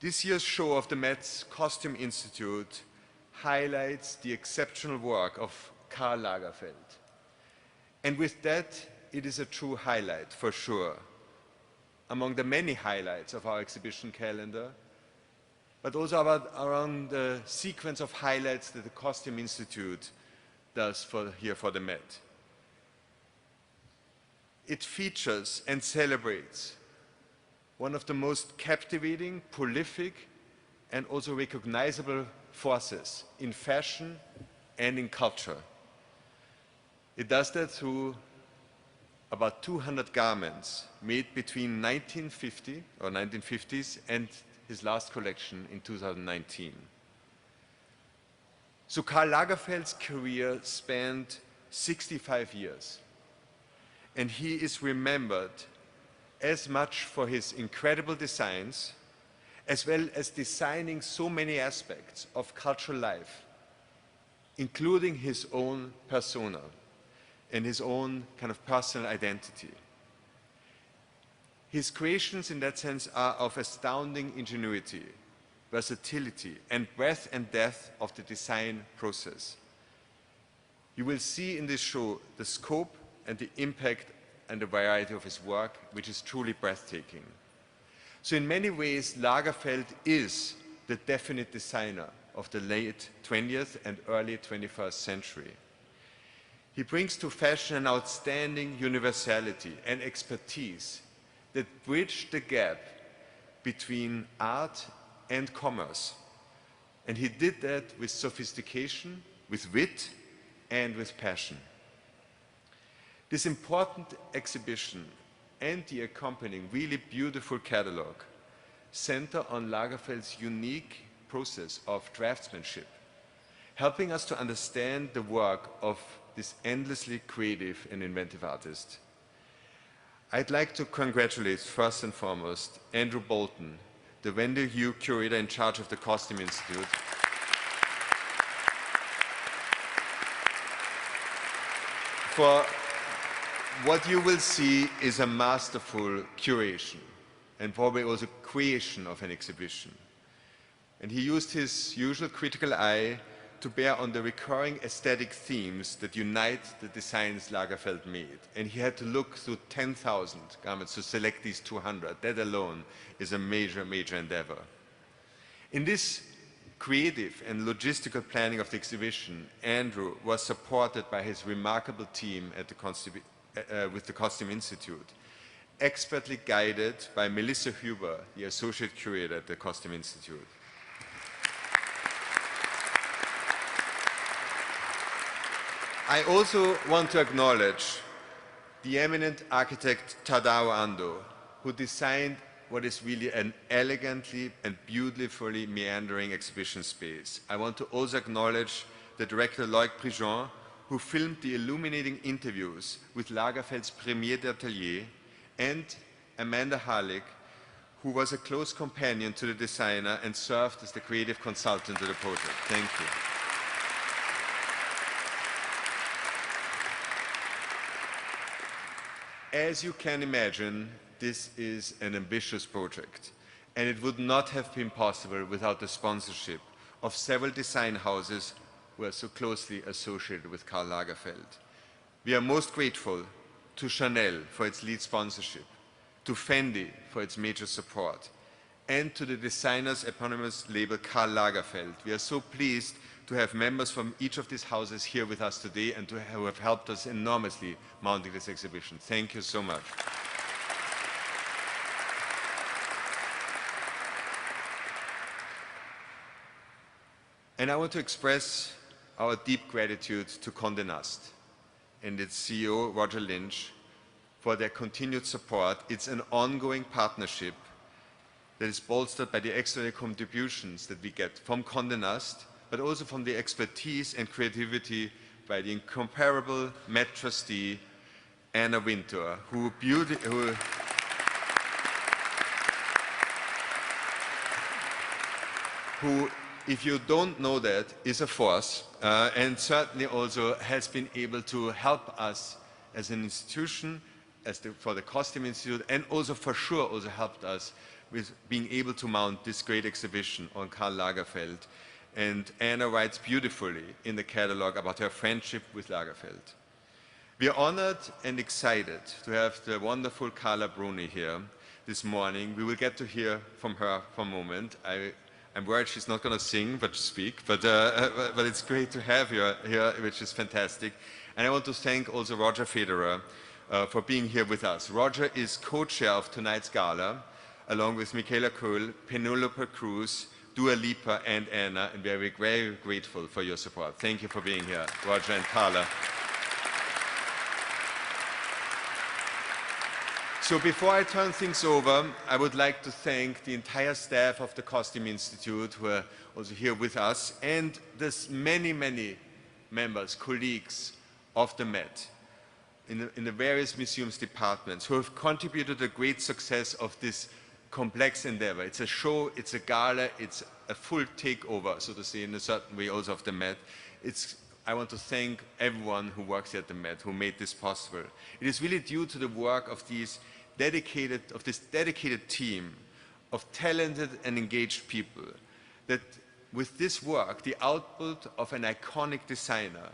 This year's show of the Met's Costume Institute highlights the exceptional work of Karl Lagerfeld. And with that, it is a true highlight, for sure, among the many highlights of our exhibition calendar, but also around the sequence of highlights that the Costume Institute does here for the Met. It features and celebrates one of the most captivating, prolific, and also recognizable forces in fashion and in culture. It does that through about 200 garments made between 1950 or 1950s and his last collection in 2019. So Karl Lagerfeld's career spanned 65 years, and he is remembered as much for his incredible designs, as well as designing so many aspects of cultural life, including his own persona and his own kind of personal identity. His creations in that sense are of astounding ingenuity, versatility, and breadth and depth of the design process. You will see in this show the scope and the impact and the variety of his work, which is truly breathtaking. So in many ways, Lagerfeld is the definite designer of the late 20th and early 21st century. He brings to fashion an outstanding universality and expertise that bridge the gap between art and commerce. And he did that with sophistication, with wit, and with passion. This important exhibition and the accompanying really beautiful catalogue center on Lagerfeld's unique process of draftsmanship, helping us to understand the work of this endlessly creative and inventive artist. I'd like to congratulate first and foremost Andrew Bolton, the Wendell Hugh curator in charge of the Costume Institute, for what you will see is a masterful curation and probably also creation of an exhibition. And he used his usual critical eye to bear on the recurring aesthetic themes that unite the designs Lagerfeld made. And he had to look through 10,000 garments to select these 200. That alone is a major, major endeavor. In this creative and logistical planning of the exhibition, Andrew was supported by his remarkable team at with the Costume Institute, expertly guided by Melissa Huber, the associate curator at the Costume Institute. I also want to acknowledge the eminent architect Tadao Ando, who designed what is really an elegantly and beautifully meandering exhibition space. I want to also acknowledge the director Loic Prigent, who filmed the illuminating interviews with Lagerfeld's premier d'atelier, and Amanda Harlick, who was a close companion to the designer and served as the creative consultant to the project. Thank you. As you can imagine, this is an ambitious project, and it would not have been possible without the sponsorship of several design houses who are so closely associated with Karl Lagerfeld. We are most grateful to Chanel for its lead sponsorship, to Fendi for its major support, and to the designer's eponymous label Karl Lagerfeld. We are so pleased to have members from each of these houses here with us today and who have helped us enormously mounting this exhibition. Thank you so much. And I want to express our deep gratitude to Condé Nast and its CEO, Roger Lynch, for their continued support. It's an ongoing partnership that is bolstered by the extraordinary contributions that we get from Condé Nast, but also from the expertise and creativity by the incomparable Met trustee, Anna Wintour, who if you don't know that, is a force, and certainly also has been able to help us as an institution, for the Costume Institute, and also for sure also helped us with being able to mount this great exhibition on Karl Lagerfeld. And Anna writes beautifully in the catalog about her friendship with Lagerfeld. We are honored and excited to have the wonderful Carla Bruni here this morning. We will get to hear from her for a moment. I'm worried she's not going to sing, but speak, but it's great to have you here, which is fantastic. And I want to thank also Roger Federer for being here with us. Roger is co-chair of tonight's gala, along with Michaela Kohl, Penelope Cruz, Dua Lipa, and Anna, and we are very grateful for your support. Thank you for being here, Roger and Carla. So before I turn things over, I would like to thank the entire staff of the Costume Institute who are also here with us, and there's many members, colleagues of the Met in the various museums departments who have contributed to the great success of this complex endeavor. It's a show, it's a gala, it's a full takeover, so to say, in a certain way also of the Met. I want to thank everyone who works at the Met, who made this possible. It is really due to the work of this dedicated team of talented and engaged people that with this work, the output of an iconic designer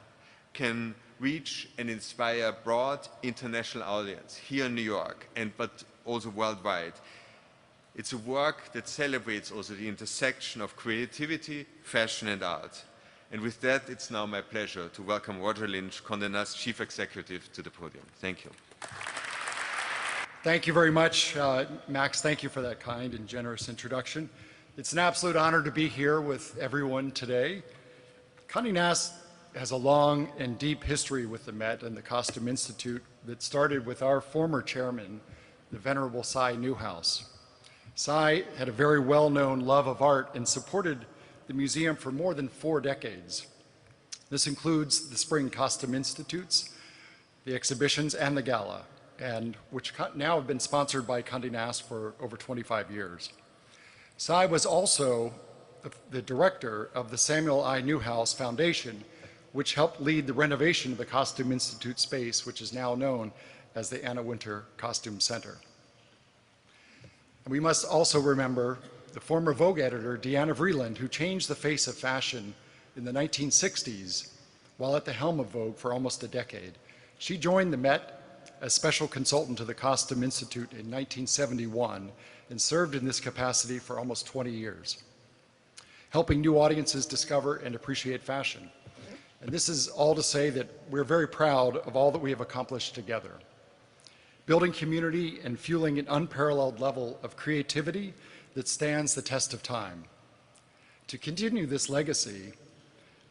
can reach and inspire a broad international audience here in New York, but also worldwide. It's a work that celebrates also the intersection of creativity, fashion, and art. And with that, it's now my pleasure to welcome Roger Lynch, Condé Nast's Chief Executive, to the podium. Thank you. Thank you very much, Max. Thank you for that kind and generous introduction. It's an absolute honor to be here with everyone today. Condé Nast has a long and deep history with the Met and the Costume Institute that started with our former chairman, the Venerable Cy Newhouse. Cy had a very well-known love of art and supported the museum for more than 4 decades. This includes the Spring Costume Institutes, the exhibitions, and the Gala, and which now have been sponsored by Condé Nast for over 25 years. Cy was also the director of the Samuel I. Newhouse Foundation, which helped lead the renovation of the Costume Institute space, which is now known as the Anna Wintour Costume Center. And we must also remember the former Vogue editor, Deanna Vreeland, who changed the face of fashion in the 1960s while at the helm of Vogue for almost a decade. She joined the Met as special consultant to the Costume Institute in 1971 and served in this capacity for almost 20 years, helping new audiences discover and appreciate fashion. And this is all to say that we're very proud of all that we have accomplished together, building community and fueling an unparalleled level of creativity that stands the test of time. To continue this legacy,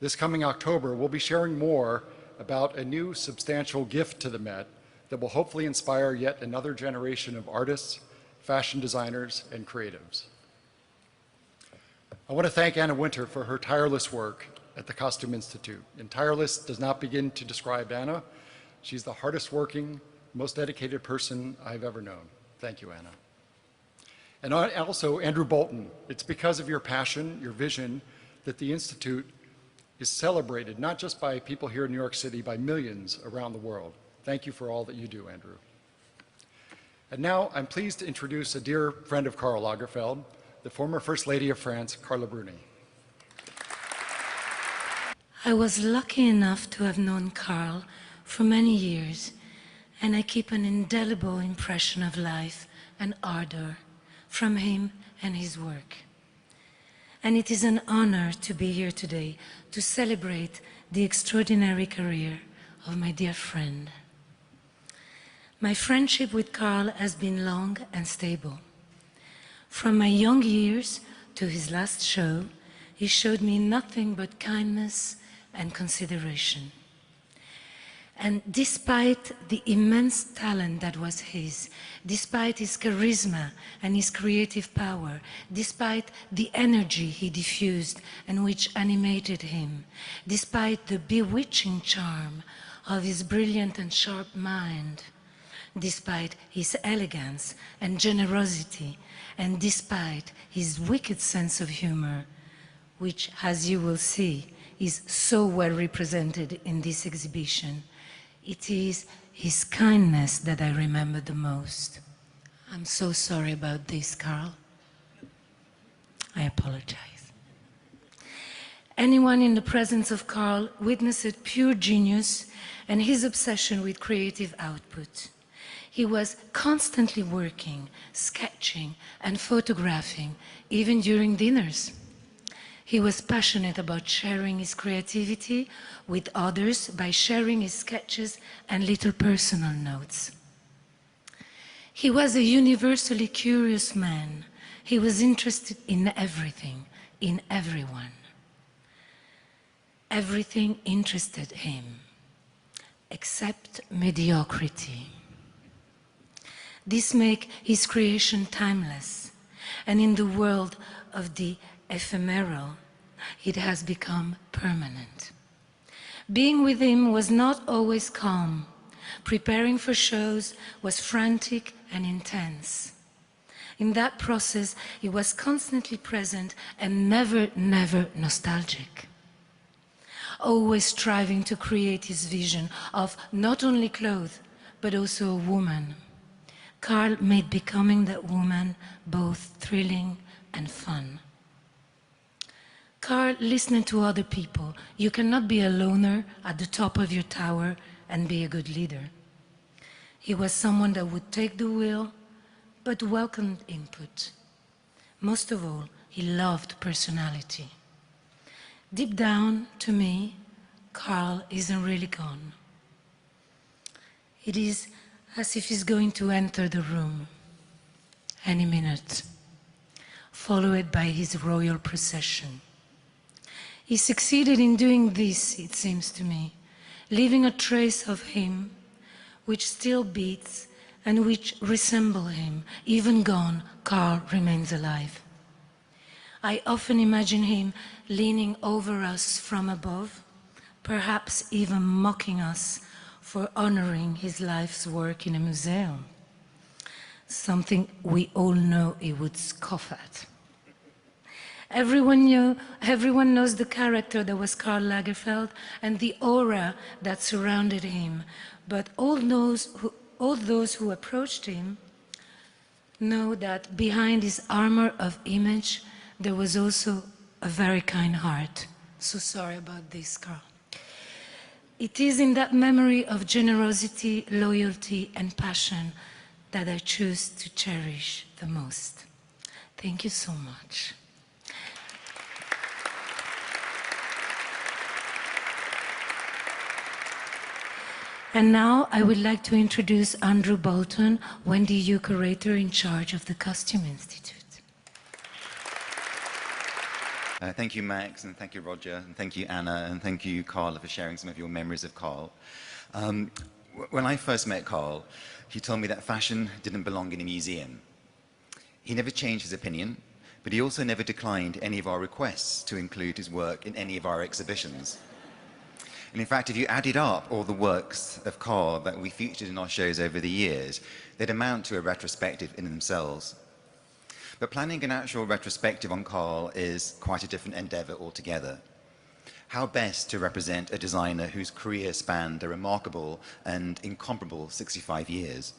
this coming October, we'll be sharing more about a new substantial gift to the Met that will hopefully inspire yet another generation of artists, fashion designers, and creatives. I want to thank Anna Wintour for her tireless work at the Costume Institute. And tireless does not begin to describe Anna. She's the hardest working, most dedicated person I've ever known. Thank you, Anna. And also, Andrew Bolton, it's because of your passion, your vision, that the Institute is celebrated, not just by people here in New York City, by millions around the world. Thank you for all that you do, Andrew. And now I'm pleased to introduce a dear friend of Karl Lagerfeld, the former First Lady of France, Carla Bruni. I was lucky enough to have known Karl for many years, and I keep an indelible impression of life and ardor from him and his work. And it is an honor to be here today to celebrate the extraordinary career of my dear friend. My friendship with Karl has been long and stable. From my young years to his last show, he showed me nothing but kindness and consideration. And despite the immense talent that was his, despite his charisma and his creative power, despite the energy he diffused and which animated him, despite the bewitching charm of his brilliant and sharp mind, despite his elegance and generosity, and despite his wicked sense of humor, which, as you will see, is so well represented in this exhibition, it is his kindness that I remember the most. I'm so sorry about this, Karl. I apologize. Anyone in the presence of Karl witnessed pure genius and his obsession with creative output. He was constantly working, sketching, and photographing, even during dinners. He was passionate about sharing his creativity with others by sharing his sketches and little personal notes. He was a universally curious man. He was interested in everything, in everyone. Everything interested him, except mediocrity. This makes his creation timeless, and in the world of the ephemeral, it has become permanent. Being with him was not always calm. Preparing for shows was frantic and intense. In that process, he was constantly present and never nostalgic. Always striving to create his vision of not only clothes, but also a woman. Karl made becoming that woman both thrilling and fun. Karl listened to other people. You cannot be a loner at the top of your tower and be a good leader. He was someone that would take the wheel, but welcomed input. Most of all, he loved personality. Deep down, to me, Karl isn't really gone. It is as if he's going to enter the room any minute, followed by his royal procession. He succeeded in doing this, it seems to me, leaving a trace of him which still beats and which resemble him. Even gone, Karl remains alive. I often imagine him leaning over us from above, perhaps even mocking us for honoring his life's work in a museum, something we all know he would scoff at. Everyone knows the character that was Karl Lagerfeld and the aura that surrounded him, but all those who approached him know that behind his armor of image there was also a very kind heart. So sorry about this, Karl. It is in that memory of generosity, loyalty, and passion that I choose to cherish the most. Thank you so much. And now I would like to introduce Andrew Bolton, Wendy Yu curator in charge of the Costume Institute. Thank you, Max, and thank you, Roger, and thank you, Anna, and thank you, Karl, for sharing some of your memories of Karl. When I first met Karl, he told me that fashion didn't belong in a museum. He never changed his opinion, but he also never declined any of our requests to include his work in any of our exhibitions. And in fact, if you added up all the works of Karl that we featured in our shows over the years, they'd amount to a retrospective in themselves. But planning an actual retrospective on Karl is quite a different endeavor altogether. How best to represent a designer whose career spanned a remarkable and incomparable 65 years?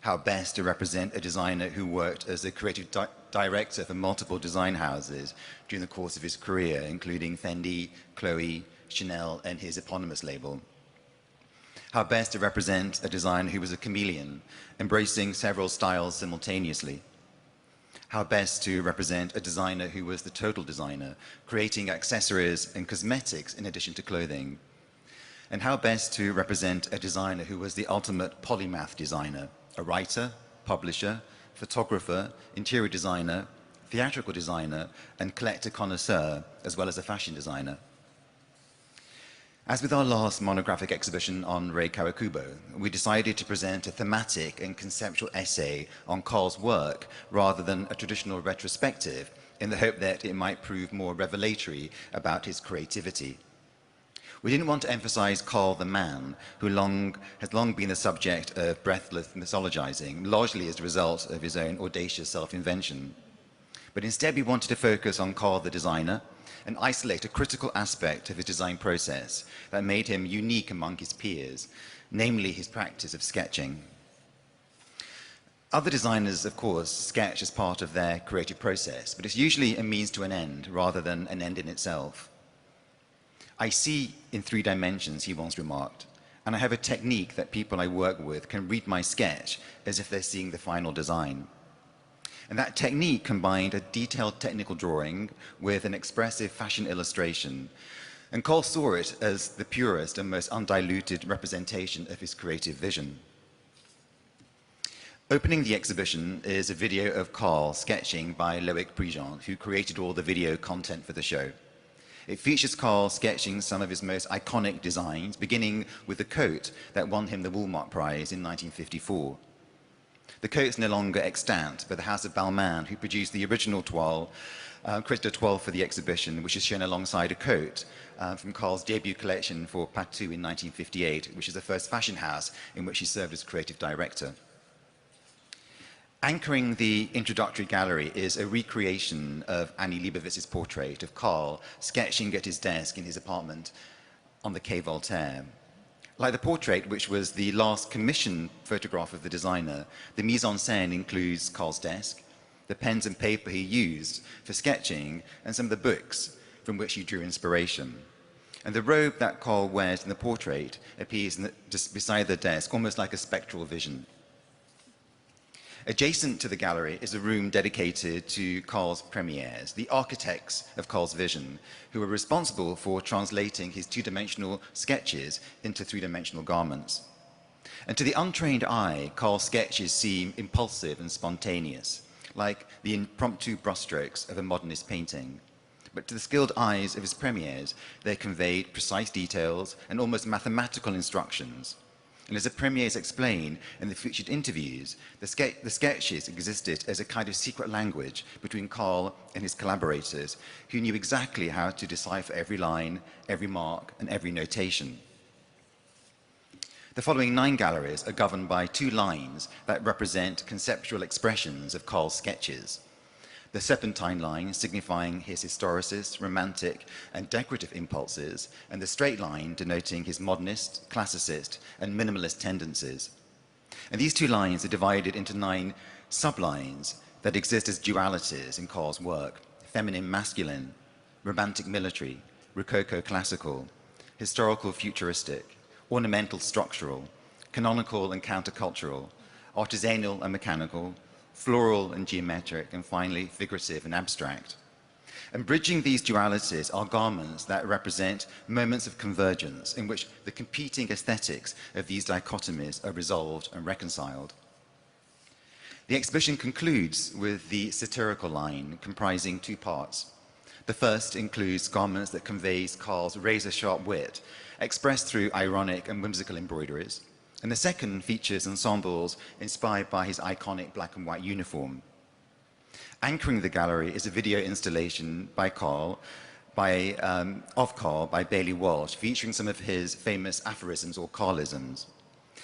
How best to represent a designer who worked as a creative director for multiple design houses during the course of his career, including Fendi, Chloe, Chanel, and his eponymous label? How best to represent a designer who was a chameleon, embracing several styles simultaneously? How best to represent a designer who was the total designer, creating accessories and cosmetics in addition to clothing? And how best to represent a designer who was the ultimate polymath designer, a writer, publisher, photographer, interior designer, theatrical designer, and collector connoisseur, as well as a fashion designer? As with our last monographic exhibition on Rei Kawakubo, we decided to present a thematic and conceptual essay on Karl's work rather than a traditional retrospective, in the hope that it might prove more revelatory about his creativity. We didn't want to emphasize Karl the man, who has long been the subject of breathless mythologizing, largely as a result of his own audacious self-invention. But instead we wanted to focus on Karl the designer, and isolate a critical aspect of his design process that made him unique among his peers, namely his practice of sketching. Other designers, of course, sketch as part of their creative process, but it's usually a means to an end rather than an end in itself. I see in 3 dimensions, he once remarked, and I have a technique that people I work with can read my sketch as if they're seeing the final design. And that technique combined a detailed technical drawing with an expressive fashion illustration. And Cole saw it as the purest and most undiluted representation of his creative vision. Opening the exhibition is a video of Carl sketching by Loic Prigent, who created all the video content for the show. It features Carl sketching some of his most iconic designs, beginning with the coat that won him the Woolmark Prize in 1954. The coat's no longer extant, but the House of Balmain, who produced the original toile, created a toile for the exhibition, which is shown alongside a coat from Carl's debut collection for Patou in 1958, which is the first fashion house in which he served as creative director. Anchoring the introductory gallery is a recreation of Annie Leibovitz's portrait of Carl sketching at his desk in his apartment on the Quai Voltaire. Like the portrait, which was the last commissioned photograph of the designer, the mise-en-scène includes Carl's desk, the pens and paper he used for sketching, and some of the books from which he drew inspiration. And the robe that Carl wears in the portrait appears just beside the desk, almost like a spectral vision. Adjacent to the gallery is a room dedicated to Carl's premieres, the architects of Carl's vision, who were responsible for translating his 2-dimensional sketches into 3-dimensional garments. And to the untrained eye, Carl's sketches seem impulsive and spontaneous, like the impromptu brushstrokes of a modernist painting. But to the skilled eyes of his premieres, they conveyed precise details and almost mathematical instructions. And as the premieres explain in the featured interviews, the sketches existed as a kind of secret language between Carl and his collaborators, who knew exactly how to decipher every line, every mark, and every notation. The following 9 galleries are governed by 2 lines that represent conceptual expressions of Carl's sketches. The serpentine line signifying his historicist, romantic, and decorative impulses, and the straight line denoting his modernist, classicist, and minimalist tendencies. And these 2 lines are divided into 9 sublines that exist as dualities in Carl's work: feminine masculine, romantic military, rococo classical, historical futuristic, ornamental structural, canonical and countercultural, artisanal and mechanical, floral and geometric, and finally figurative and abstract. And bridging these dualities are garments that represent moments of convergence in which the competing aesthetics of these dichotomies are resolved and reconciled. The exhibition concludes with the satirical line, comprising 2 parts. The first includes garments that conveys Carl's razor-sharp wit, expressed through ironic and whimsical embroideries. And the second features ensembles inspired by his iconic black and white uniform. Anchoring the gallery is a video installation by Carl, of Carl by Bailey Walsh, featuring some of his famous aphorisms or Carlisms.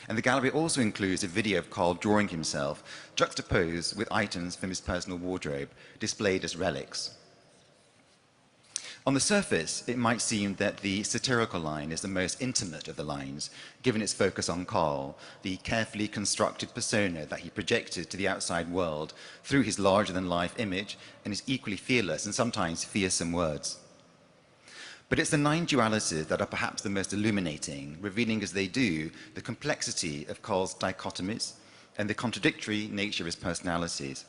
And the gallery also includes a video of Carl drawing himself, juxtaposed with items from his personal wardrobe, displayed as relics. On the surface, it might seem that the satirical line is the most intimate of the lines, given its focus on Carl, the carefully constructed persona that he projected to the outside world through his larger-than-life image and his equally fearless and sometimes fearsome words. But it's the 9 dualities that are perhaps the most illuminating, revealing as they do the complexity of Carl's dichotomies and the contradictory nature of his personalities.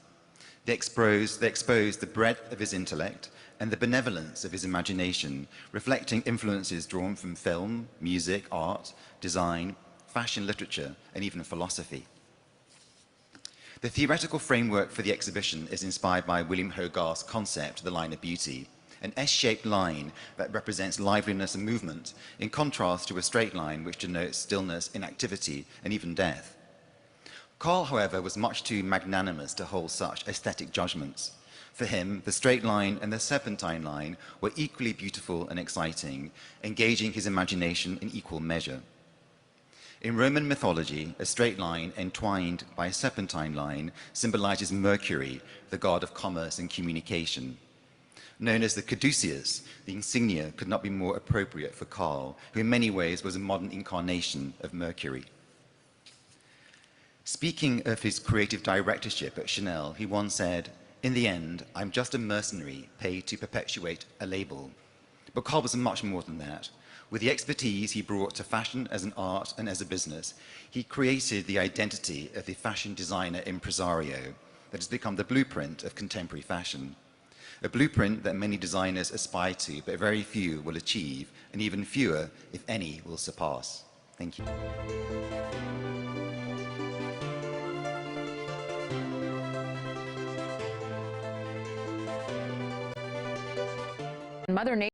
They expose the breadth of his intellect and the benevolence of his imagination, reflecting influences drawn from film, music, art, design, fashion, literature, and even philosophy. The theoretical framework for the exhibition is inspired by William Hogarth's concept, the line of beauty, an S-shaped line that represents liveliness and movement, in contrast to a straight line which denotes stillness, inactivity, and even death. Carl, however, was much too magnanimous to hold such aesthetic judgments. For him, the straight line and the serpentine line were equally beautiful and exciting, engaging his imagination in equal measure. In Roman mythology, a straight line entwined by a serpentine line symbolizes Mercury, the god of commerce and communication. Known as the caduceus, the insignia could not be more appropriate for Carl, who in many ways was a modern incarnation of Mercury. Speaking of his creative directorship at Chanel, he once said, "In the end, I'm just a mercenary paid to perpetuate a label." But Karl was much more than that. With the expertise he brought to fashion as an art and as a business, he created the identity of the fashion designer impresario that has become the blueprint of contemporary fashion. A blueprint that many designers aspire to, but very few will achieve, and even fewer, if any, will surpass. Thank you. Mother Nature